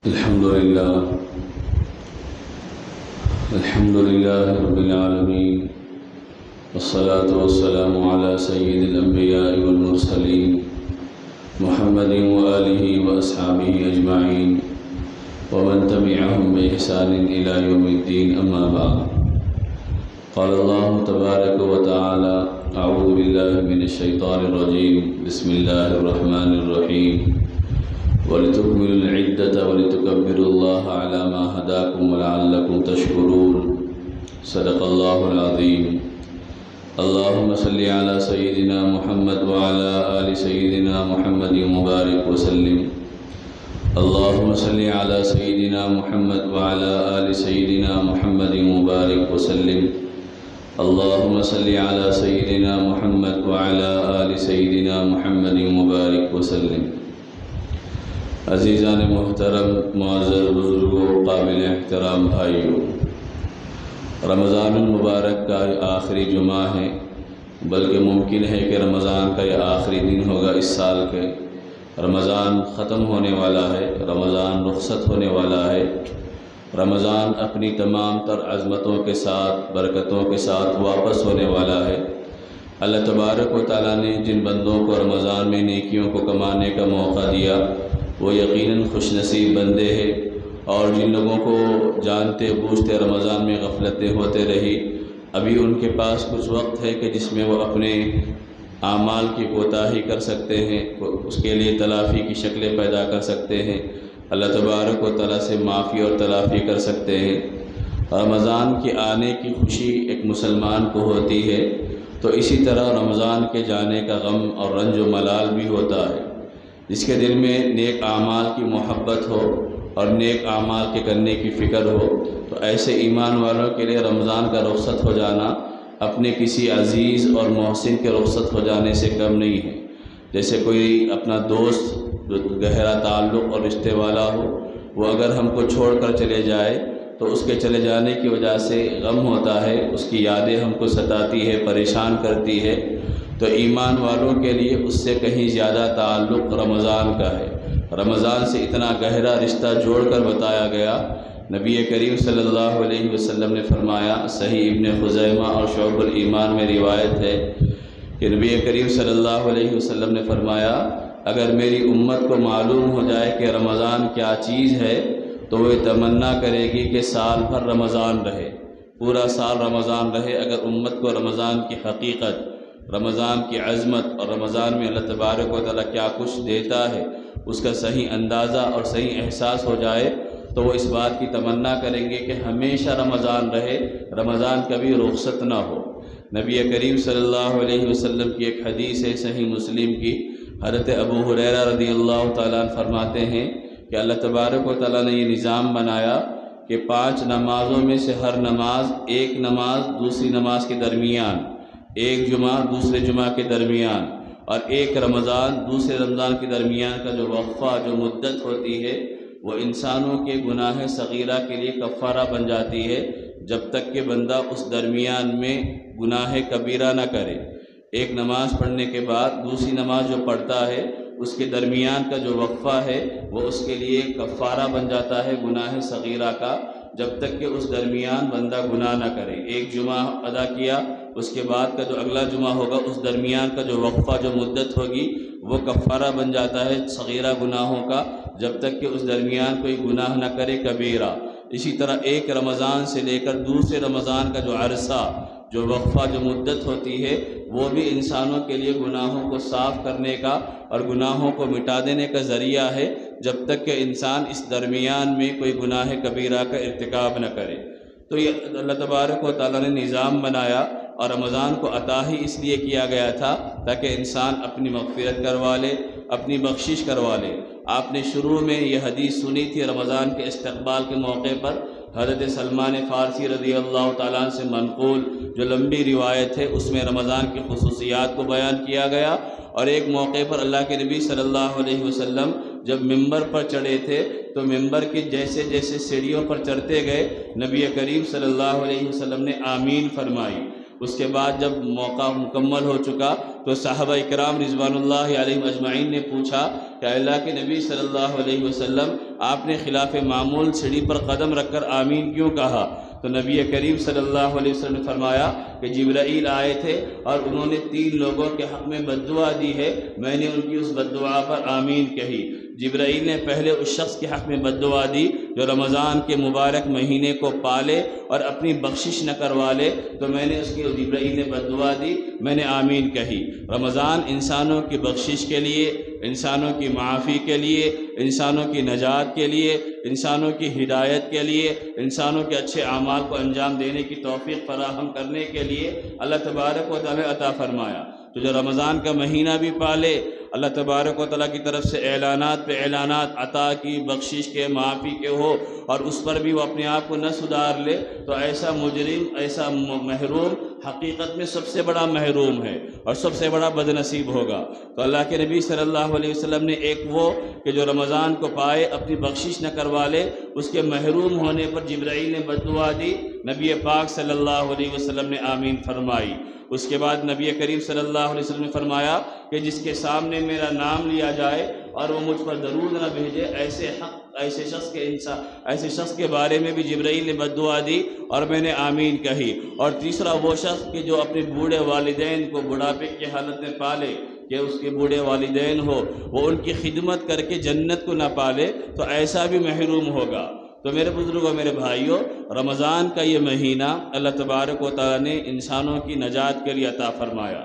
الحمد لله رب العالمين، والصلاة والسلام على سيد الأنبياء والمرسلين محمد وآله وأصحابه أجمعين ومن تبعهم بإحسان إلى يوم الدين، أما بعد. قال الله تبارك وتعالى: أعوذ بالله من الشيطان الرجيم، بسم الله الرحمن الرحيم، وَلِتُكْمِلُوا الْعِدَّةَ وَلِتُكَبِّرُوا اللَّهَ عَلَى مَا هَدَاكُمْ وَلَعَلَّكُمْ تَشْكُرُونَ. صدق الله العظيم. اللهم صل على سيدنا محمد وعلى آل سيدنا محمد وبارك وسلم. اللهم صل على سيدنا محمد وعلى آل سيدنا محمد وبارك وسلم. اللهم صل على سيدنا محمد وعلى آل سيدنا محمد وبارك وسلم. عزیزان محترم، معزز بزرگوں، قابل احترام بھائیوں، رمضان المبارک کا آخری جمعہ ہے، بلکہ ممکن ہے کہ رمضان کا یہ آخری دن ہوگا اس سال کے. رمضان ختم ہونے والا ہے، رمضان رخصت ہونے والا ہے. رمضان اپنی تمام تر عظمتوں کے ساتھ، برکتوں کے ساتھ واپس ہونے والا ہے. اللہ تبارک و تعالیٰ نے جن بندوں کو رمضان میں نیکیوں کو کمانے کا موقع دیا وہ یقیناً خوش نصیب بندے ہیں، اور جن لوگوں کو جانتے بوجھتے رمضان میں غفلتیں ہوتے رہی، ابھی ان کے پاس کچھ وقت ہے کہ جس میں وہ اپنے اعمال کی کوتاہی کر سکتے ہیں، اس کے لیے تلافی کی شکلیں پیدا کر سکتے ہیں، اللہ تبارک و تعالیٰ سے معافی اور تلافی کر سکتے ہیں. رمضان کے آنے کی خوشی ایک مسلمان کو ہوتی ہے، تو اسی طرح رمضان کے جانے کا غم اور رنج و ملال بھی ہوتا ہے. جس کے دل میں نیک اعمال کی محبت ہو اور نیک اعمال کے کرنے کی فکر ہو، تو ایسے ایمان والوں کے لیے رمضان کا رخصت ہو جانا اپنے کسی عزیز اور محسن کے رخصت ہو جانے سے کم نہیں ہے. جیسے کوئی اپنا دوست جو گہرا تعلق اور رشتے والا ہو، وہ اگر ہم کو چھوڑ کر چلے جائے تو اس کے چلے جانے کی وجہ سے غم ہوتا ہے، اس کی یادیں ہم کو ستاتی ہے، پریشان کرتی ہے. تو ایمان والوں کے لیے اس سے کہیں زیادہ تعلق رمضان کا ہے. رمضان سے اتنا گہرا رشتہ جوڑ کر بتایا گیا. نبی کریم صلی اللہ علیہ وسلم نے فرمایا، صحیح ابن خزیمہ اور شعب الایمان میں روایت ہے کہ نبی کریم صلی اللہ علیہ وسلم نے فرمایا، اگر میری امت کو معلوم ہو جائے کہ رمضان کیا چیز ہے تو وہ تمنا کرے گی کہ سال بھر رمضان رہے، پورا سال رمضان رہے. اگر امت کو رمضان کی حقیقت، رمضان کی عظمت اور رمضان میں اللہ تبارک و تعالیٰ کیا کچھ دیتا ہے اس کا صحیح اندازہ اور صحیح احساس ہو جائے تو وہ اس بات کی تمنا کریں گے کہ ہمیشہ رمضان رہے، رمضان کبھی رخصت نہ ہو. نبی کریم صلی اللہ علیہ وسلم کی ایک حدیث ہے صحیح مسلم کی، حضرت ابو ہریرہ رضی اللہ تعالیٰ عنہ فرماتے ہیں کہ اللہ تبارک و تعالیٰ نے یہ نظام بنایا کہ 5 نمازوں میں سے ہر نماز، ایک نماز دوسری نماز کے درمیان، ایک جمعہ دوسرے جمعہ کے درمیان، اور ایک رمضان دوسرے رمضان کے درمیان کا جو وقفہ، جو مدت ہوتی ہے، وہ انسانوں کے گناہ صغیرہ کے لیے کفارہ بن جاتی ہے، جب تک کہ بندہ اس درمیان میں گناہ کبیرہ نہ کرے. ایک نماز پڑھنے کے بعد دوسری نماز جو پڑھتا ہے اس کے درمیان کا جو وقفہ ہے وہ اس کے لیے کفارہ بن جاتا ہے گناہ صغیرہ کا، جب تک کہ اس درمیان بندہ گناہ نہ کرے. ایک جمعہ ادا کیا، اس کے بعد کا جو اگلا جمعہ ہوگا اس درمیان کا جو وقفہ، جو مدت ہوگی، وہ کفارہ بن جاتا ہے صغیرہ گناہوں کا، جب تک کہ اس درمیان کوئی گناہ نہ کرے کبیرہ. اسی طرح ایک رمضان سے لے کر دوسرے رمضان کا جو عرصہ، جو وقفہ، جو مدت ہوتی ہے، وہ بھی انسانوں کے لیے گناہوں کو صاف کرنے کا اور گناہوں کو مٹا دینے کا ذریعہ ہے، جب تک کہ انسان اس درمیان میں کوئی گناہ کبیرہ کا ارتکاب نہ کرے. تو یہ اللہ تبارک و تعالیٰ نے نظام بنایا، اور رمضان کو عطا ہی اس لیے کیا گیا تھا تاکہ انسان اپنی مغفرت کروا لے، اپنی بخشش کروا لے. آپ نے شروع میں یہ حدیث سنی تھی رمضان کے استقبال کے موقع پر، حضرت سلمان فارسی رضی اللہ تعالیٰ عنہ سے منقول جو لمبی روایت ہے، اس میں رمضان کی خصوصیات کو بیان کیا گیا. اور ایک موقع پر اللہ کے نبی صلی اللہ علیہ وسلم جب ممبر پر چڑھے تھے تو ممبر کی جیسے جیسے سیڑھیوں پر چڑھتے گئے، نبی کریم صلی اللہ علیہ وسلم نے آمین فرمائی. اس کے بعد جب موقع مکمل ہو چکا تو صحابہ اکرام رضوان اللہ علیہم اجمعین نے پوچھا کہ اللہ کے نبی صلی اللہ علیہ وسلم آپ نے خلاف معمول سیڑھی پر قدم رکھ کر آمین کیوں کہا؟ تو نبی کریم صلی اللہ علیہ وسلم نے فرمایا کہ جبرائیل آئے تھے اور انہوں نے 3 لوگوں کے حق میں بد دعا دی ہے، میں نے ان کی اس بد دعا پر آمین کہی۔ جبرائیل نے پہلے اس شخص کے حق میں بد دعا دی جو رمضان کے مبارک مہینے کو پالے اور اپنی بخشش نہ کروا لے، تو میں نے اس کی جبرائیل نے بد دعا دی، میں نے آمین کہی۔ رمضان انسانوں کی بخشش کے لیے، انسانوں کی معافی کے لیے، انسانوں کی نجات کے لیے، انسانوں کی ہدایت کے لیے، انسانوں کے اچھے اعمال کو انجام دینے کی توفیق فراہم کرنے کے لیے اللہ تبارک و تعالی عطا فرمایا۔ تو جو رمضان کا مہینہ بھی پالے، اللہ تبارک و تعالیٰ کی طرف سے اعلانات پہ اعلانات عطا کی، بخشش کے، معافی کے ہو، اور اس پر بھی وہ اپنے آپ کو نہ سدھار لے، تو ایسا مجرم، ایسا محروم حقیقت میں سب سے بڑا محروم ہے اور سب سے بڑا بد نصیب ہوگا۔ تو اللہ کے نبی صلی اللہ علیہ وسلم نے ایک وہ کہ جو رمضان کو پائے اپنی بخشش نہ کروا لے، اس کے محروم ہونے پر جبرائیل نے بد دعا دی، نبی پاک صلی اللہ علیہ وسلم نے آمین فرمائی۔ اس کے بعد نبی کریم صلی اللہ علیہ وسلم نے فرمایا کہ جس کے سامنے میرا نام لیا جائے اور وہ مجھ پر درود نہ بھیجے، ایسے شخص کے بارے میں بھی جبرائیل نے بد دعا دی اور میں نے آمین کہی۔ اور تیسرا وہ شخص کہ جو اپنے بوڑھے والدین کو بڑھاپے کی حالت میں پالے، کہ اس کے بوڑھے والدین ہو، وہ ان کی خدمت کر کے جنت کو نہ پالے، تو ایسا بھی محروم ہوگا۔ تو میرے بزرگوں، میرے بھائیوں، رمضان کا یہ مہینہ اللہ تبارک و تعالیٰ نے انسانوں کی نجات کے لیے عطا فرمایا۔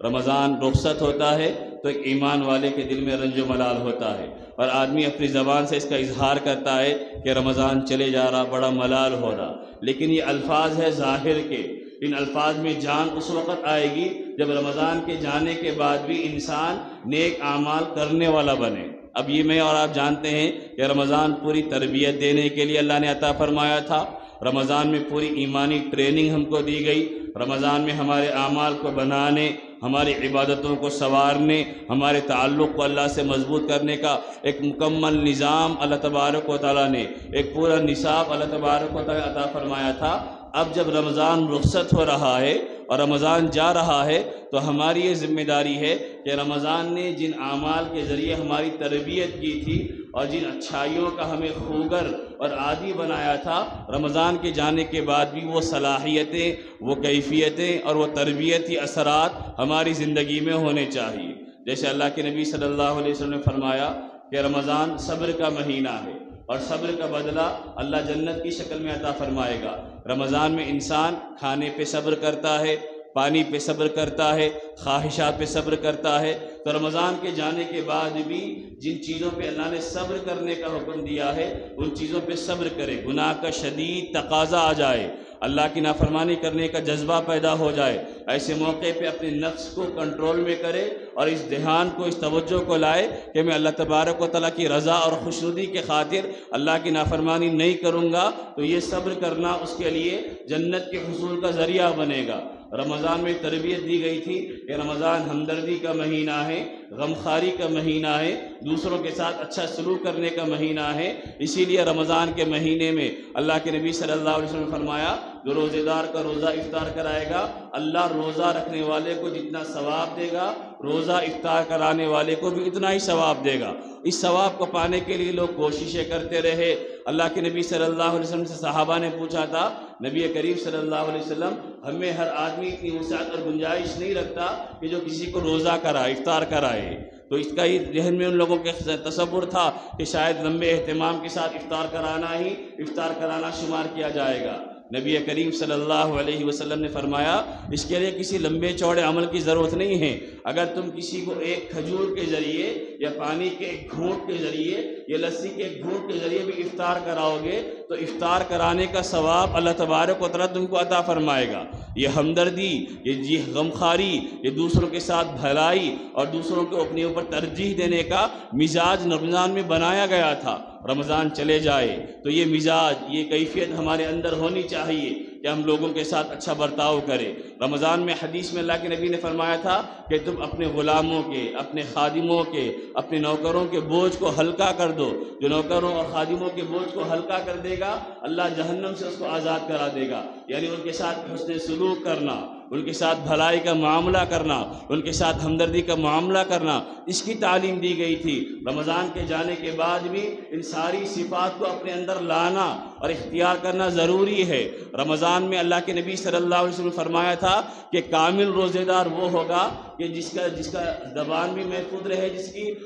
رمضان رخصت ہوتا ہے تو ایک ایمان والے کے دل میں رنج و ملال ہوتا ہے، اور آدمی اپنی زبان سے اس کا اظہار کرتا ہے کہ رمضان چلے جا رہا، بڑا ملال ہو رہا، لیکن یہ الفاظ ہے ظاہر کے۔ ان الفاظ میں جان اس وقت آئے گی جب رمضان کے جانے کے بعد بھی انسان نیک اعمال کرنے والا بنے۔ اب یہ میں اور آپ جانتے ہیں کہ رمضان پوری تربیت دینے کے لیے اللہ نے عطا فرمایا تھا، رمضان میں پوری ایمانی ٹریننگ ہم کو دی گئی، رمضان میں ہمارے اعمال کو بنانے، ہماری عبادتوں کو سنوارنے، ہمارے تعلق کو اللہ سے مضبوط کرنے کا ایک مکمل نظام اللہ تبارک و تعالیٰ نے، ایک پورا نصاب اللہ تبارک و تعالیٰ عطا فرمایا تھا۔ اب جب رمضان رخصت ہو رہا ہے اور رمضان جا رہا ہے تو ہماری یہ ذمہ داری ہے کہ رمضان نے جن اعمال کے ذریعے ہماری تربیت کی تھی اور جن اچھائیوں کا ہمیں خوگر اور عادی بنایا تھا، رمضان کے جانے کے بعد بھی وہ صلاحیتیں، وہ کیفیتیں اور وہ تربیتی اثرات ہماری زندگی میں ہونے چاہیے۔ جیسے اللہ کے نبی صلی اللہ علیہ وسلم نے فرمایا کہ رمضان صبر کا مہینہ ہے اور صبر کا بدلہ اللہ جنت کی شکل میں عطا فرمائے گا۔ رمضان میں انسان کھانے پہ صبر کرتا ہے، پانی پہ صبر کرتا ہے، خواہشات پہ صبر کرتا ہے، تو رمضان کے جانے کے بعد بھی جن چیزوں پہ اللہ نے صبر کرنے کا حکم دیا ہے ان چیزوں پہ صبر کرے۔ گناہ کا شدید تقاضا آ جائے، اللہ کی نافرمانی کرنے کا جذبہ پیدا ہو جائے، ایسے موقع پہ اپنے نفس کو کنٹرول میں کرے اور اس دھیان کو، اس توجہ کو لائے کہ میں اللہ تبارک و تعالیٰ کی رضا اور خوشنودی کے خاطر اللہ کی نافرمانی نہیں کروں گا، تو یہ صبر کرنا اس کے لیے جنت کے حصول کا ذریعہ بنے گا۔ رمضان میں تربیت دی گئی تھی کہ رمضان ہمدردی کا مہینہ ہے، غمخواری کا مہینہ ہے، دوسروں کے ساتھ اچھا سلوک کرنے کا مہینہ ہے۔ اسی لیے رمضان کے مہینے میں اللہ کے نبی صلی اللہ علیہ وسلم نے فرمایا جو روزے دار کا روزہ افطار کرائے گا، اللہ روزہ رکھنے والے کو جتنا ثواب دے گا، روزہ افطار کرانے والے کو بھی اتنا ہی ثواب دے گا۔ اس ثواب کو پانے کے لیے لوگ کوششیں کرتے رہے۔ اللہ کے نبی صلی اللہ علیہ وسلم سے صحابہ نے پوچھا تھا، نبی کریم صلی اللہ علیہ وسلم ہمیں ہر آدمی اتنی وسعت اور گنجائش نہیں رکھتا کہ جو کسی کو روزہ کرائے، افطار کرائے، تو اس کا ہی ذہن میں ان لوگوں کے تصور تھا کہ شاید لمبے اہتمام کے ساتھ افطار کرانا شمار کیا جائے گا۔ نبی کریم صلی اللہ علیہ وسلم نے فرمایا اس کے لیے کسی لمبے چوڑے عمل کی ضرورت نہیں ہے، اگر تم کسی کو ایک کھجور کے ذریعے یا پانی کے ایک گھونٹ کے ذریعے یا لسی کے ایک گھونٹ کے ذریعے بھی افطار کراؤ گے تو افطار کرانے کا ثواب اللہ تبارک و تعالیٰ تم کو عطا فرمائے گا۔ یہ ہمدردی، یہ غمخواری، یہ دوسروں کے ساتھ بھلائی اور دوسروں کو اپنے اوپر ترجیح دینے کا مزاج رمضان میں بنایا گیا تھا۔ رمضان چلے جائے تو یہ مزاج، یہ کیفیت ہمارے اندر ہونی چاہیے کہ ہم لوگوں کے ساتھ اچھا برتاؤ کریں۔ رمضان میں حدیث میں اللہ کے نبی نے فرمایا تھا کہ تم اپنے غلاموں کے، اپنے خادموں کے، اپنے نوکروں کے بوجھ کو ہلکا کر دو۔ جو نوکروں اور خادموں کے بوجھ کو ہلکا کر دے گا اللہ جہنم سے اس کو آزاد کرا دے گا۔ یعنی ان کے ساتھ حسن سلوک کرنا، ان کے ساتھ بھلائی کا معاملہ کرنا، ان کے ساتھ ہمدردی کا معاملہ کرنا، اس کی تعلیم دی گئی تھی۔ رمضان کے جانے کے بعد بھی ان ساری صفات کو اپنے اندر لانا اور اختیار کرنا ضروری ہے۔ رمضان میں اللہ کے نبی صلی اللہ علیہ وسلم نے فرمایا تھا کہ کامل روزے دار وہ ہوگا کہ جس کا زبان بھی محفوظ رہے،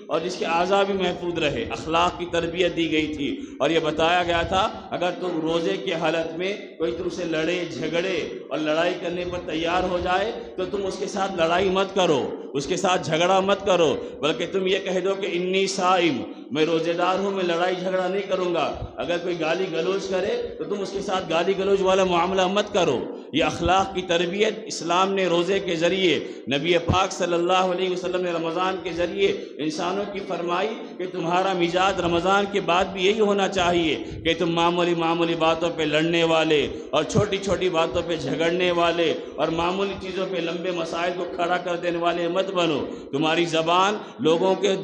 اور جس کے اعضاء بھی محفوظ رہے۔ اخلاق کی تربیت دی گئی تھی، اور یہ بتایا گیا تھا اگر تم روزے کی حالت میں کوئی تم سے لڑے جھگڑے اور لڑائی کرنے پر تیار ہو جائے تو تم اس کے ساتھ لڑائی مت کرو، اس کے ساتھ جھگڑا مت کرو، بلکہ تم یہ کہہ دو کہ انی صائم، میں روزے دار ہوں، میں لڑائی جھگڑا نہیں کروں گا۔ اگر کوئی گالی گلوچ کرے تو تم اس کے ساتھ گالی گلوچ والا معاملہ مت کرو۔ یہ اخلاق کی تربیت اسلام نے روزے کے ذریعے، نبی پاک صلی اللہ علیہ وسلم نے رمضان کے ذریعے انسانوں کی فرمائی کہ تمہارا مزاج رمضان کے بعد بھی یہی ہونا چاہیے کہ تم معمولی باتوں پہ لڑنے والے اور چھوٹی چھوٹی باتوں پہ جھگڑنے والے اور معمولی چیزوں پہ لمبے مسائل کو کھڑا کر دینے والے مت بنو۔ تمہاری زبان لوگوں کے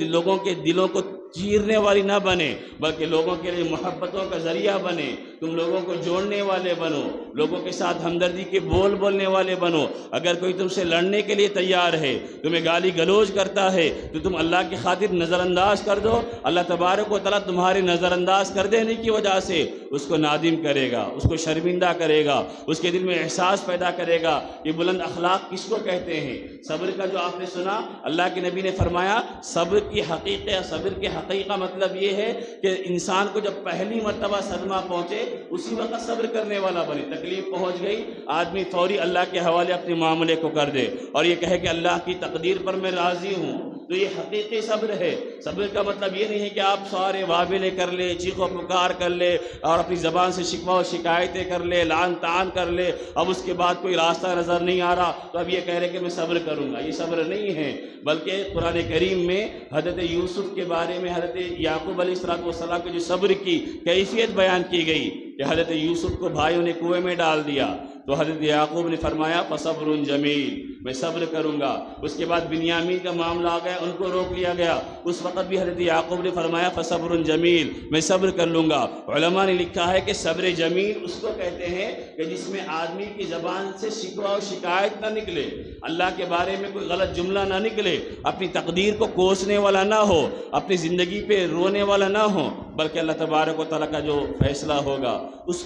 دلوں کو چیرنے والی نہ بنے، بلکہ لوگوں کے لیے محبتوں کا ذریعہ بنے۔ تم لوگوں کو جوڑنے والے بنو، لوگوں کے ساتھ ہمدردی کے بول بولنے والے بنو۔ اگر کوئی تم سے لڑنے کے لیے تیار ہے، تمہیں گالی گلوچ کرتا ہے، تو تم اللہ کی خاطر نظر انداز کر دو۔ اللہ تبارک و تعالیٰ تمہارے نظر انداز کر دینے کی وجہ سے اس کو نادم کرے گا، اس کو شرمندہ کرے گا، اس کے دل میں احساس پیدا کرے گا۔ یہ بلند اخلاق کس کو کہتے ہیں؟ صبر کا جو آپ نے سنا، اللہ کے نبی نے فرمایا صبر کے حقیقہ مطلب یہ ہے کہ انسان کو جب پہلی مرتبہ صدمہ پہنچے اسی وقت صبر کرنے والا بنے۔ تکلیف پہنچ گئی، آدمی فوری اللہ کے حوالے اپنے معاملے کو کر دے اور یہ کہے کہ اللہ کی تقدیر پر میں راضی ہوں، تو یہ حقیقی صبر ہے۔ صبر کا مطلب یہ نہیں ہے کہ آپ سارے وابلے کر لے، چیخ و پکار کر لے اور اپنی زبان سے شکوہ و شکایتیں کر لے، لعن طعن کر لے، اب اس کے بعد کوئی راستہ نظر نہیں آ رہا تو اب یہ کہہ رہے کہ میں صبر کروں گا۔ یہ صبر نہیں ہے، بلکہ قرآن کریم میں حضرت یوسف کے بارے میں، حضرت یعقوب علیہ السلام کے جو صبر کی کیفیت بیان کی گئی کہ حضرت یوسف کو بھائیوں نے کنویں میں ڈال دیا تو حضرت یعقوب نے فرمایا فصبر جمیل، میں صبر کروں گا۔ اس کے بعد بنیامین کا معاملہ آ گیا، ان کو روک لیا گیا، اس وقت بھی حضرت یعقوب نے فرمایا فصبر جمیل، میں صبر کر لوں گا۔ علماء نے لکھا ہے کہ صبر جمیل اس کو کہتے ہیں کہ جس میں آدمی کی زبان سے شکوہ و شکایت نہ نکلے، اللہ کے بارے میں کوئی غلط جملہ نہ نکلے، اپنی تقدیر کو کوسنے والا نہ ہو، اپنی زندگی پہ رونے والا نہ ہو، بلکہ اللہ تبارک و تعالیٰ کا جو فیصلہ ہوگا اس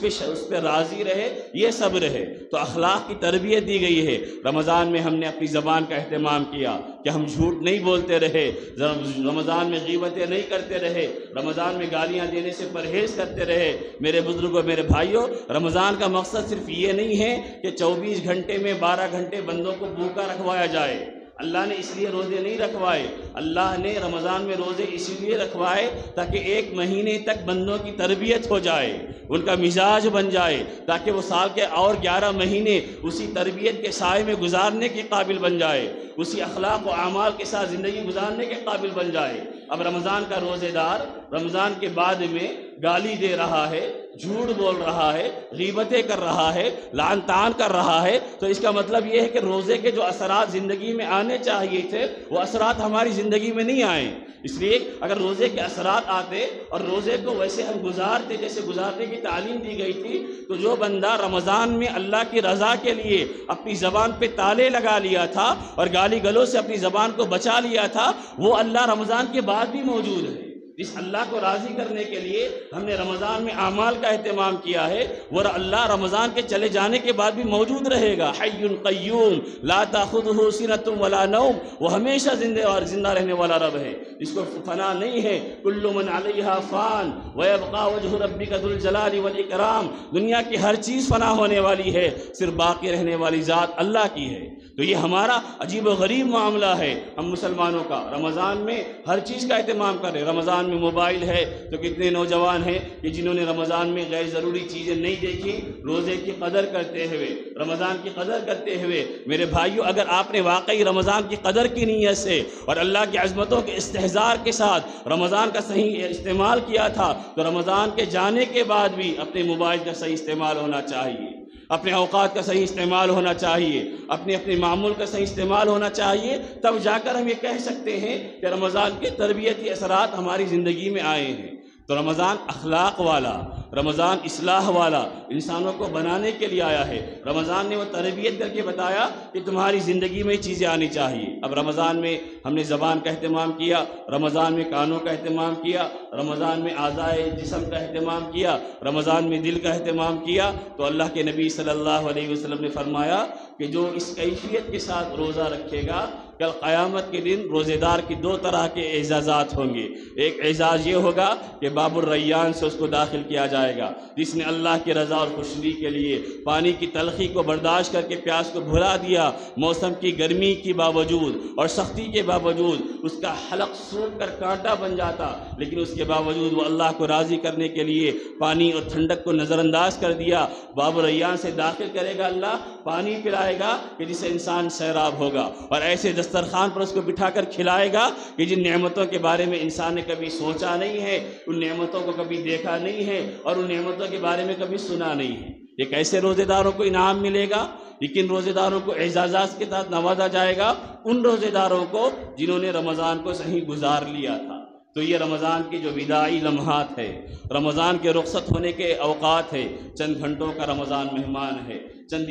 پہ راضی رہے، یہ صبر ہے۔ تو اخلاق کی تربیت دی گئی ہے۔ رمضان میں ہم نے اپنی زبان کا اہتمام کیا کہ ہم جھوٹ نہیں بولتے رہے، رمضان میں غیبتیں نہیں کرتے رہے، رمضان میں گالیاں دینے سے پرہیز کرتے رہے۔ میرے بزرگوں، میرے بھائیوں، رمضان کا مقصد صرف یہ نہیں ہے کہ 24 گھنٹے میں 12 گھنٹے بندوں کو بھوکا رکھوایا جائے۔ اللہ نے اس لیے روزے نہیں رکھوائے، اللہ نے رمضان میں روزے اسی لیے رکھوائے تاکہ 1 مہینے تک بندوں کی تربیت ہو جائے، ان کا مزاج بن جائے، تاکہ وہ سال کے اور 11 مہینے اسی تربیت کے سائے میں گزارنے کے قابل بن جائے، اسی اخلاق و اعمال کے ساتھ زندگی گزارنے کے قابل بن جائے۔ اب رمضان کا روزے دار رمضان کے بعد میں گالی دے رہا ہے، جھوٹ بول رہا ہے، غیبتیں کر رہا ہے، لعن طعن کر رہا ہے، تو اس کا مطلب یہ ہے کہ روزے کے جو اثرات زندگی میں آنے چاہیے تھے وہ اثرات ہماری زندگی میں نہیں آئے۔ اس لیے اگر روزے کے اثرات آتے اور روزے کو ویسے ہم گزارتے جیسے گزارنے کی تعلیم دی گئی تھی، تو جو بندہ رمضان میں اللہ کی رضا کے لیے اپنی زبان پہ تالے لگا لیا تھا اور گالی گلوچ سے اپنی زبان کو بچا لیا تھا، وہ اللہ رمضان کے بعد بھی موجود ہے۔ جس اللہ کو راضی کرنے کے لیے ہم نے رمضان میں اعمال کا اہتمام کیا ہے، وہ اللہ رمضان کے چلے جانے کے بعد بھی موجود رہے گا۔ حی قیوم لا تاخذہ سنۃ ولا نوم، وہ ہمیشہ زندہ رہنے والا رب ہے، جس کو فنا نہیں ہے۔ کل من علیہا فان ویبقى وجہ ربک ذو الجلال والاکرام، دنیا کی ہر چیز فنا ہونے والی ہے، صرف باقی رہنے والی ذات اللہ کی ہے۔ تو یہ ہمارا عجیب و غریب معاملہ ہے ہم مسلمانوں کا۔ رمضان میں ہر چیز کا اہتمام کریں۔ رمضان میں موبائل ہے تو کتنے نوجوان ہیں کہ جنہوں نے رمضان میں غیر ضروری چیزیں نہیں دیکھی، روزے کی قدر کرتے ہوئے، رمضان کی قدر کرتے ہوئے۔ میرے بھائیو، اگر آپ نے واقعی رمضان کی قدر کی نیت سے اور اللہ کی عظمتوں کے استحضار کے ساتھ رمضان کا صحیح استعمال کیا تھا، تو رمضان کے جانے کے بعد بھی اپنے موبائل کا صحیح استعمال ہونا چاہیے، اپنے اوقات کا صحیح استعمال ہونا چاہیے، اپنے معمول کا صحیح استعمال ہونا چاہیے، تب جا کر ہم یہ کہہ سکتے ہیں کہ رمضان کے تربیتی اثرات ہماری زندگی میں آئے ہیں۔ تو رمضان اخلاق والا، رمضان اصلاح والا، انسانوں کو بنانے کے لیے آیا ہے۔ رمضان نے وہ تربیت کر کے بتایا کہ تمہاری زندگی میں چیزیں آنی چاہیے۔ اب رمضان میں ہم نے زبان کا اہتمام کیا، رمضان میں کانوں کا اہتمام کیا، رمضان میں اعضائے جسم کا اہتمام کیا، رمضان میں دل کا اہتمام کیا، تو اللہ کے نبی صلی اللہ علیہ وسلم نے فرمایا کہ جو اس کیفیت کے ساتھ روزہ رکھے گا، کل قیامت کے دن روزے دار کی دو طرح کے اعزازات ہوں گے۔ ایک اعزاز یہ ہوگا کہ باب الریان سے اس کو داخل کیا جائے گا، جس نے اللہ کی رضا اور خوشنودی کے لیے پانی کی تلخی کو برداشت کر کے پیاس کو بھلا دیا، موسم کی گرمی کے باوجود اور سختی کے باوجود اس کا حلق سوکھ کر کانٹا بن جاتا، لیکن اس کے باوجود وہ اللہ کو راضی کرنے کے لیے پانی اور ٹھنڈک کو نظر انداز کر دیا۔ باب الریان سے داخل کرے گا اللہ، پانی پلائے گا کہ جس سے انسان سیراب ہوگا، اور ایسے دسترخوان پر اس کو بٹھا کر کھلائے گا کہ جن نعمتوں کے بارے میں انسان نے کبھی سوچا نہیں ہے، ان نعمتوں کو کبھی دیکھا نہیں ہے، اور ان نعمتوں کے بارے میں کبھی سنا نہیں ہے۔ یہ کیسے روزے داروں کو انعام ملے گا؟ لیکن روزے داروں کو اعزازات کے ساتھ نوازا جائے گا، ان روزے داروں کو جنہوں نے رمضان کو صحیح گزار لیا تھا۔ تو یہ رمضان کی جو وداعی لمحات ہے، رمضان کے رخصت ہونے کے اوقات ہے، چند گھنٹوں کا رمضان مہمان ہے، چند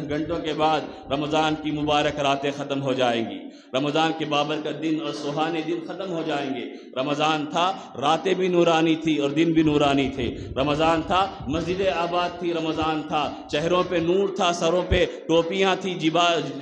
گھنٹوں کے بعد رمضان کی مبارک راتیں ختم ہو جائیں گی، رمضان کے بابرکت دن اور سہانے دن ختم ہو جائیں گے۔ رمضان تھا، راتیں بھی نورانی تھی اور دن بھی نورانی تھے، رمضان تھا، مسجدیں آباد تھی، رمضان تھا، چہروں پہ نور تھا، سروں پہ ٹوپیاں تھی،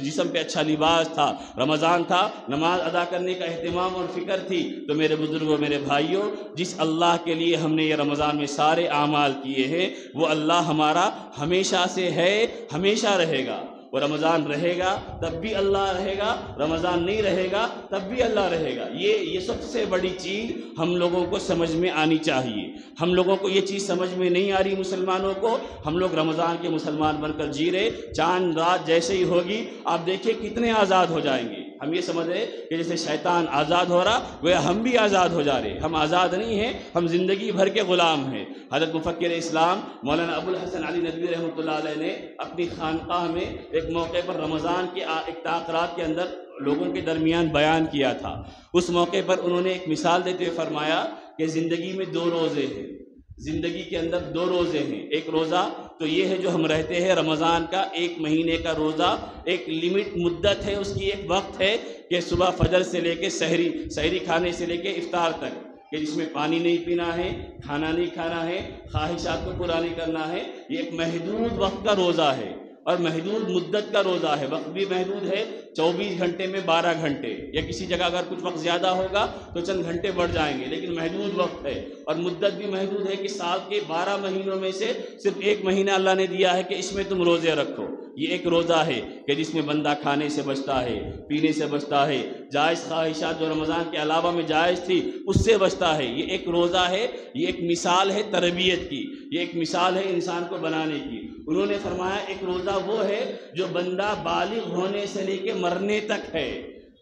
جسم پہ اچھا لباس تھا، رمضان تھا، نماز ادا کرنے کا اہتمام اور فکر تھی۔ تو میرے بزرگوں، میرے بھائیوں، جس اللہ کے لیے ہم نے یہ رمضان میں سارے اعمال کیے ہیں، وہ اللہ ہمارا ہمیشہ سے ہے، ہمیشہ رہے گا۔ وہ رمضان رہے گا تب بھی اللہ رہے گا، رمضان نہیں رہے گا تب بھی اللہ رہے گا۔ یہ سب سے بڑی چیز ہم لوگوں کو سمجھ میں آنی چاہیے۔ ہم لوگوں کو یہ چیز سمجھ میں نہیں آ رہی مسلمانوں کو، ہم لوگ رمضان کے مسلمان بن کر جی رہے، چاند رات جیسے ہی ہوگی آپ دیکھیں کتنے آزاد ہو جائیں گے۔ ہم یہ سمجھ رہے کہ جیسے شیطان آزاد ہو رہا گویا ہم بھی آزاد ہو جا رہے۔ ہم آزاد نہیں ہیں، ہم زندگی بھر کے غلام ہیں۔ حضرت مفکر اسلام مولانا ابو الحسن علی ندوی رحمۃ اللہ علیہ نے اپنی خانقاہ میں ایک موقع پر رمضان کے ایک تاثرات کے اندر لوگوں کے درمیان بیان کیا تھا۔ اس موقع پر انہوں نے ایک مثال دیتے ہوئے فرمایا کہ زندگی میں دو روزے ہیں، زندگی کے اندر دو روزے ہیں۔ ایک روزہ تو یہ ہے جو ہم رہتے ہیں رمضان کا، ایک مہینے کا روزہ، ایک لمٹ مدت ہے اس کی، ایک وقت ہے کہ صبح فجر سے لے کے سحری کھانے سے لے کے افطار تک، کہ جس میں پانی نہیں پینا ہے، کھانا نہیں کھانا ہے، خواہشات کو پورا نہیں کرنا ہے۔ یہ ایک محدود وقت کا روزہ ہے اور محدود مدت کا روزہ ہے، وقت بھی محدود ہے، 24 گھنٹے میں 12 گھنٹے، یا کسی جگہ اگر کچھ وقت زیادہ ہوگا تو چند گھنٹے بڑھ جائیں گے، لیکن محدود وقت ہے، اور مدت بھی محدود ہے کہ سال کے 12 مہینوں میں سے صرف ایک مہینہ اللہ نے دیا ہے کہ اس میں تم روزے رکھو۔ یہ ایک روزہ ہے کہ جس میں بندہ کھانے سے بچتا ہے، پینے سے بچتا ہے، جائز خواہشات جو رمضان کے علاوہ میں جائز تھی اس سے بچتا ہے۔ یہ ایک روزہ ہے، یہ ایک مثال ہے تربیت کی، یہ ایک مثال ہے انسان کو بنانے کی۔ انہوں نے فرمایا ایک روزہ وہ ہے جو بندہ بالغ ہونے سے لے کے مرنے تک ہے،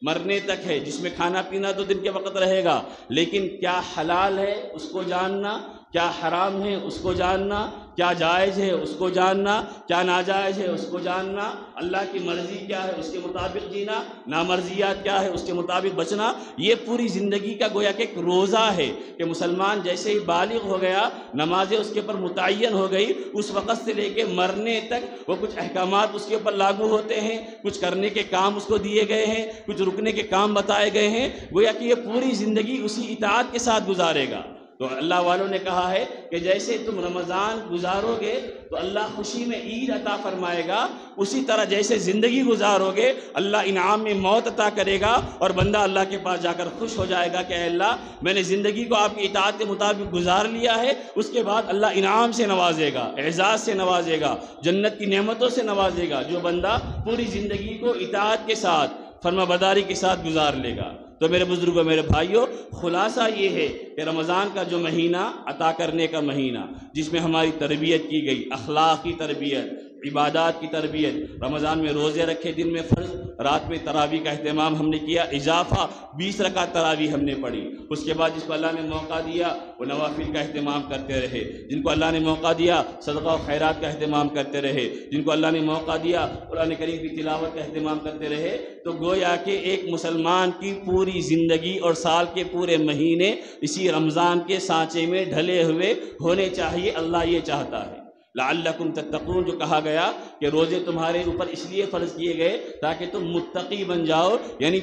مرنے تک ہے، جس میں کھانا پینا تو دن کے وقت رہے گا، لیکن کیا حلال ہے اس کو جاننا، کیا حرام ہے اس کو جاننا، کیا جائز ہے اس کو جاننا، کیا ناجائز ہے اس کو جاننا، اللہ کی مرضی کیا ہے اس کے مطابق جینا، نامرضیات کیا ہے اس کے مطابق بچنا۔ یہ پوری زندگی کا گویا کہ ایک روزہ ہے کہ مسلمان جیسے ہی بالغ ہو گیا، نمازیں اس کے اوپر متعین ہو گئی، اس وقت سے لے کے مرنے تک وہ کچھ احکامات اس کے اوپر لاگو ہوتے ہیں، کچھ کرنے کے کام اس کو دیے گئے ہیں، کچھ رکنے کے کام بتائے گئے ہیں، گویا کہ یہ پوری زندگی اسی اطاعت کے ساتھ گزارے گا۔ تو اللہ والوں نے کہا ہے کہ جیسے تم رمضان گزارو گے تو اللہ خوشی میں عید عطا فرمائے گا، اسی طرح جیسے زندگی گزارو گے اللہ انعام میں موت عطا کرے گا، اور بندہ اللہ کے پاس جا کر خوش ہو جائے گا کہ اے اللہ میں نے زندگی کو آپ کی اطاعت کے مطابق گزار لیا ہے۔ اس کے بعد اللہ انعام سے نوازے گا، اعزاز سے نوازے گا، جنت کی نعمتوں سے نوازے گا، جو بندہ پوری زندگی کو اطاعت کے ساتھ، فرما برداری کے ساتھ گزار لے گا۔ تو میرے بزرگوں، میرے بھائیوں، خلاصہ یہ ہے کہ رمضان کا جو مہینہ عطا کرنے کا مہینہ، جس میں ہماری تربیت کی گئی، اخلاقی تربیت، عبادات کی تربیت، رمضان میں روزے رکھے، دن میں فرض، رات میں تراویح کا اہتمام ہم نے کیا، اضافہ 20 رکعت تراویح ہم نے پڑھی۔ اس کے بعد جس کو اللہ نے موقع دیا وہ نوافل کا اہتمام کرتے رہے، جن کو اللہ نے موقع دیا صدقہ و خیرات کا اہتمام کرتے رہے، جن کو اللہ نے موقع دیا قرآن کریم کی تلاوت کا اہتمام کرتے رہے۔ تو گویا کہ ایک مسلمان کی پوری زندگی اور سال کے پورے مہینے اسی رمضان کے سانچے میں ڈھلے ہوئے ہونے چاہیے، اللہ یہ چاہتا ہے۔ لعلکم تتقون جو کہا گیا کہ روزے تمہارے اوپر اس لیے فرض کیے گئے تاکہ تم متقی بن جاؤ، یعنی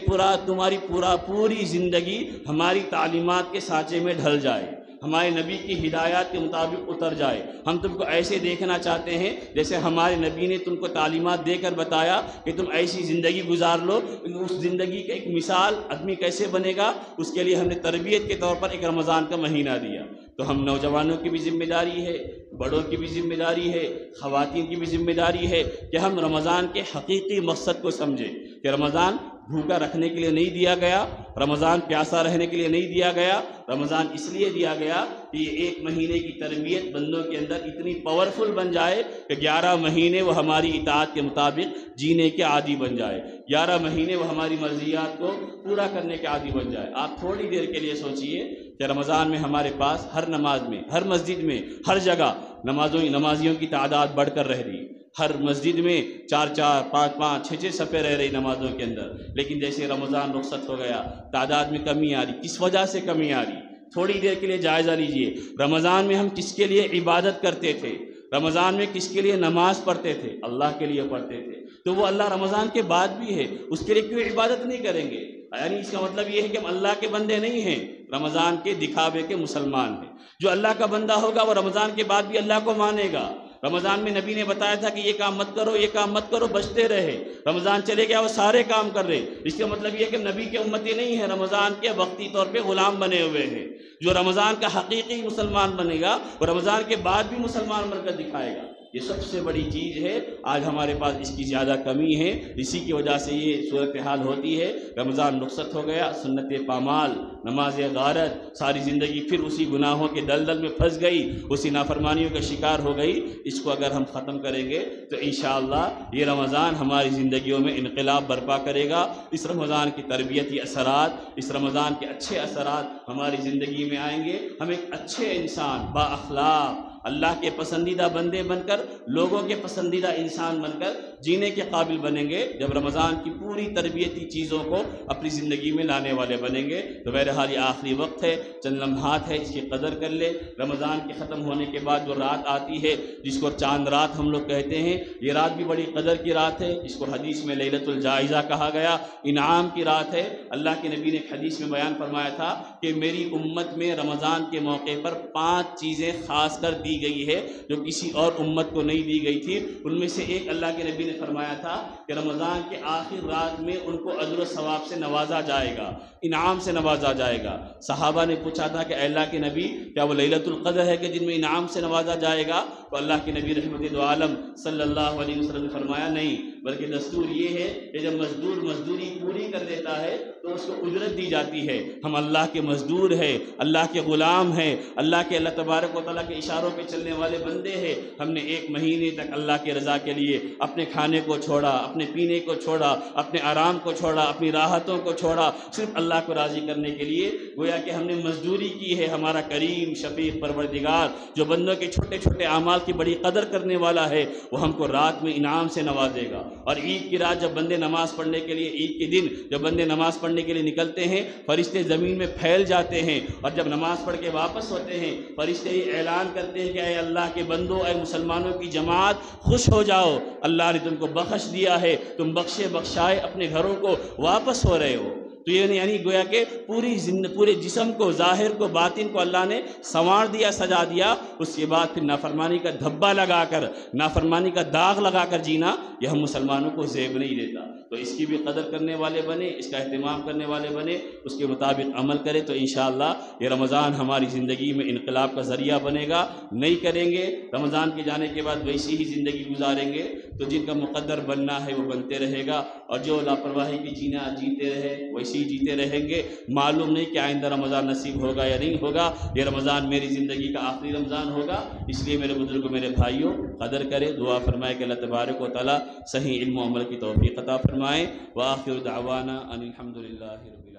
تمہاری پوری زندگی ہماری تعلیمات کے سانچے میں ڈھل جائے، ہمارے نبی کی ہدایات کے مطابق اتر جائے۔ ہم تم کو ایسے دیکھنا چاہتے ہیں جیسے ہمارے نبی نے تم کو تعلیمات دے کر بتایا کہ تم ایسی زندگی گزار لو۔ اس زندگی کا ایک مثال آدمی کیسے بنے گا، اس کے لیے ہم نے تربیت کے طور پر ایک رمضان کا مہینہ دیا۔ تو ہم نوجوانوں کی بھی ذمہ داری ہے، بڑوں کی بھی ذمہ داری ہے، خواتین کی بھی ذمہ داری ہے کہ ہم رمضان کے حقیقی مقصد کو سمجھیں کہ رمضان بھوکا رکھنے کے لیے نہیں دیا گیا، رمضان پیاسا رہنے کے لیے نہیں دیا گیا، رمضان اس لیے دیا گیا کہ یہ ایک مہینے کی تربیت بندوں کے اندر اتنی پاورفل بن جائے کہ 11 مہینے وہ ہماری اطاعت کے مطابق جینے کے عادی بن جائے، 11 مہینے وہ ہماری مرضیات کو پورا کرنے کے عادی بن جائے۔ آپ تھوڑی دیر کے لیے سوچئے کہ رمضان میں ہمارے پاس ہر نماز میں، ہر مسجد میں، ہر جگہ نمازیوں کی تعداد بڑھ کر رہ رہی، ہر مسجد میں 4 5 6 صفحے رہ رہی نمازوں کے اندر، لیکن جیسے رمضان رخصت ہو گیا تعداد میں کمی آ رہی۔ کس وجہ سے کمی آ رہی؟ تھوڑی دیر کے لیے جائزہ لیجئے، رمضان میں ہم کس کے لیے عبادت کرتے تھے، رمضان میں کس کے لیے نماز پڑھتے تھے؟ اللہ کے لیے پڑھتے تھے۔ تو وہ اللہ رمضان کے بعد بھی ہے، اس کے لیے کیوں عبادت نہیں کریں گے؟ یعنی اس کا مطلب یہ ہے کہ ہم اللہ کے بندے نہیں ہیں، رمضان کے دکھاوے کے مسلمان ہیں۔ جو اللہ کا بندہ ہوگا وہ رمضان کے بعد بھی اللہ کو مانے گا۔ رمضان میں نبی نے بتایا تھا کہ یہ کام مت کرو، یہ کام مت کرو، بچتے رہے۔ رمضان چلے گیا وہ سارے کام کر رہے۔ اس کا مطلب یہ ہے کہ نبی کے امتی نہیں ہے، رمضان کے وقتی طور پہ غلام بنے ہوئے ہیں۔ جو رمضان کا حقیقی مسلمان بنے گا وہ رمضان کے بعد بھی مسلمان بن کر دکھائے گا۔ یہ سب سے بڑی چیز ہے، آج ہمارے پاس اس کی زیادہ کمی ہے، اسی کی وجہ سے یہ صورتحال ہوتی ہے۔ رمضان رخصت ہو گیا، سنت پامال، نماز غارت، ساری زندگی پھر اسی گناہوں کے دلدل میں پھنس گئی، اسی نافرمانیوں کا شکار ہو گئی۔ اس کو اگر ہم ختم کریں گے تو انشاءاللہ یہ رمضان ہماری زندگیوں میں انقلاب برپا کرے گا۔ اس رمضان کی تربیتی اثرات، اس رمضان کے اچھے اثرات ہماری زندگی میں آئیں گے۔ ہم ایک اچھے انسان، با اخلاق، اللہ کے پسندیدہ بندے بن کر، لوگوں کے پسندیدہ انسان بن کر جینے کے قابل بنیں گے جب رمضان کی پوری تربیتی چیزوں کو اپنی زندگی میں لانے والے بنیں گے۔ تو بہرحال یہ آخری وقت ہے، چند لمحات ہے، اس کی قدر کر لے۔ رمضان کے ختم ہونے کے بعد جو رات آتی ہے جس کو چاند رات ہم لوگ کہتے ہیں، یہ رات بھی بڑی قدر کی رات ہے، اس کو حدیث میں لیلۃ الجائزہ کہا گیا، انعام کی رات ہے۔ اللہ کے نبی نے ایک حدیث میں بیان فرمایا تھا کہ میری امت میں رمضان کے موقع پر 5 چیزیں خاص کر دی گئی ہے جو کسی اور امت کو نہیں دی گئی تھی۔ ان میں سے ایک اللہ کے نبی نے فرمایا تھا کہ رمضان کے آخر رات میں ان کو اجر و ثواب سے نوازا جائے گا، انعام سے نوازا جائے گا۔ صحابہ نے پوچھا تھا کہ اے اللہ کے نبی کیا وہ لیلۃ القدر ہے کہ جن میں انعام سے نوازا جائے گا؟ تو اللہ کے نبی رحمت دو عالم صلی اللہ علیہ وسلم نے فرمایا نہیں، بلکہ دستور یہ ہے کہ جب مزدور مزدوری پوری کر دیتا ہے تو اس کو اجرت دی جاتی ہے۔ ہم اللہ کے مزدور ہیں، اللہ کے غلام ہیں، اللہ تبارک و تعالیٰ کے اشاروں پہ چلنے والے بندے ہیں۔ ہم نے 1 مہینے تک اللہ کی رضا کے لیے اپنے کھانے کو چھوڑا، اپنے پینے کو چھوڑا، اپنے آرام کو چھوڑا، اپنی راحتوں کو چھوڑا، صرف اللہ کو راضی کرنے کے لیے۔ گویا کہ ہم نے مزدوری کی ہے۔ ہمارا کریم شفیق پروردگار جو بندوں کے چھوٹے چھوٹے اعمال کی بڑی قدر کرنے والا ہے، وہ ہم کو رات میں انعام سے نوازے گا۔ اور عید کی رات جب بندے نماز پڑھنے کے لیے، عید کے دن جب بندے نماز پڑھنے کے لیے نکلتے ہیں، فرشتے زمین میں پھیل جاتے ہیں، اور جب نماز پڑھ کے واپس ہوتے ہیں فرشتے یہ اعلان کرتے ہیں کہ اے اللہ کے بندو، اے مسلمانوں کی جماعت، خوش ہو جاؤ، اللہ نے تم کو بخش دیا ہے، تم بخشے بخشائے اپنے گھروں کو واپس ہو رہے ہو۔ تو یہ یعنی گویا کہ پورے جسم کو، ظاہر کو، باطن کو اللہ نے سنوار دیا، سجا دیا۔ اس کے بعد پھر نافرمانی کا دھبا لگا کر، نافرمانی کا داغ لگا کر جینا، یہ ہم مسلمانوں کو زیب نہیں دیتا۔ تو اس کی بھی قدر کرنے والے بنے، اس کا اہتمام کرنے والے بنے، اس کے مطابق عمل کرے، تو انشاءاللہ یہ رمضان ہماری زندگی میں انقلاب کا ذریعہ بنے گا۔ نہیں کریں گے، رمضان کے جانے کے بعد ویسی ہی زندگی گزاریں گے تو جن کا مقدر بننا ہے وہ بنتے رہے گا، اور جو لاپرواہی کی جینا جیتے رہے ویسے ہی جیتے رہیں گے۔ معلوم نہیں کہ آئندہ رمضان نصیب ہوگا یا نہیں ہوگا، یہ رمضان میری زندگی کا آخری رمضان ہوگا، اس لیے میرے بزرگوں، میرے بھائیوں، قدر کرے، دعا فرمائے کہ اللہ تبارک و تعالیٰ صحیح علم و عمل کی توفیق عطا فرمائے۔ وآخر دعوانا ان الحمد للہ رب العالمین۔